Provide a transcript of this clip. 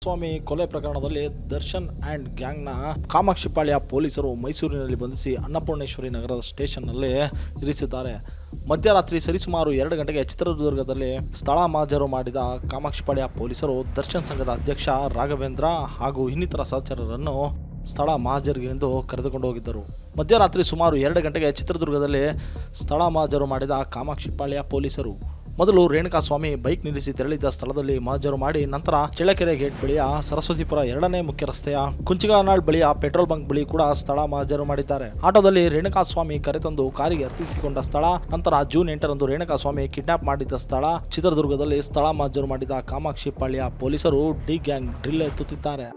ಸ್ವಾಮಿ ಕೊಲೆ ಪ್ರಕರಣದಲ್ಲಿ ದರ್ಶನ್ ಅಂಡ್ ಗ್ಯಾಂಗ್ನ ಕಾಮಾಕ್ಷಿಪಾಳ್ಯ ಪೊಲೀಸರು ಮೈಸೂರಿನಲ್ಲಿ ಬಂಧಿಸಿ ಅನ್ನಪೂರ್ಣೇಶ್ವರಿ ನಗರದ ಸ್ಟೇಷನ್ನಲ್ಲಿ ಇರಿಸಿದ್ದಾರೆ. ಮಧ್ಯರಾತ್ರಿ ಸರಿಸುಮಾರು 2 ಗಂಟೆಗೆ ಚಿತ್ರದುರ್ಗದಲ್ಲಿ ಸ್ಥಳ ಮಹಜರು ಮಾಡಿದ ಕಾಮಾಕ್ಷಿಪಾಳ್ಯ ಪೊಲೀಸರು ದರ್ಶನ್ ಸಂಘದ ಅಧ್ಯಕ್ಷ ರಾಘವೇಂದ್ರ ಹಾಗೂ ಇನ್ನಿತರ ಸಹಚರರನ್ನು ಸ್ಥಳ ಮಹಜರಿಗೆಂದು ಕರೆದುಕೊಂಡು ಹೋಗಿದ್ದರು. ಮಧ್ಯರಾತ್ರಿ ಸುಮಾರು 2 ಗಂಟೆಗೆ ಚಿತ್ರದುರ್ಗದಲ್ಲಿ ಸ್ಥಳ ಮಹಜರು ಮಾಡಿದ ಕಾಮಾಕ್ಷಿಪಾಳ್ಯ ಪೊಲೀಸರು ಮೊದಲು ರೇಣುಕಾಸ್ವಾಮಿ ಬೈಕ್ ನಿಲ್ಲಿಸಿ ತೆರಳಿದ್ದ ಸ್ಥಳದಲ್ಲಿ ಮಹಜರು ಮಾಡಿ ನಂತರ ಚಳ್ಳಕೆರೆ ಗೇಟ್ ಬಳಿಯ ಸರಸ್ವತಿಪುರ 2ನೇ ಮುಖ್ಯ ರಸ್ತೆಯ ಕುಂಚಿಗಾನಾಳ್ ಬಳಿಯ ಪೆಟ್ರೋಲ್ ಬಂಕ್ ಬಳಿ ಕೂಡ ಸ್ಥಳ ಮಹಜರು ಮಾಡಿದ್ದಾರೆ. ಆಟೋದಲ್ಲಿ ರೇಣುಕಾಸ್ವಾಮಿ ಕರೆತಂದು ಕಾರಿಗೆ ಹತ್ತಿಸಿಕೊಂಡ ಸ್ಥಳ, ನಂತರ ಜೂನ್ 8ರಂದು ರೇಣುಕಾಸ್ವಾಮಿ ಕಿಡ್ನಾಪ್ ಮಾಡಿದ್ದ ಸ್ಥಳ, ಚಿತ್ರದುರ್ಗದಲ್ಲಿ ಸ್ಥಳ ಮಹಜರು ಮಾಡಿದ ಕಾಮಾಕ್ಷಿಪಾಳ್ಯ ಪೊಲೀಸರು ಡಿ ಗ್ಯಾಂಗ್ ಡ್ರಿಲ್ ಎತ್ತುತ್ತಿದ್ದಾರೆ.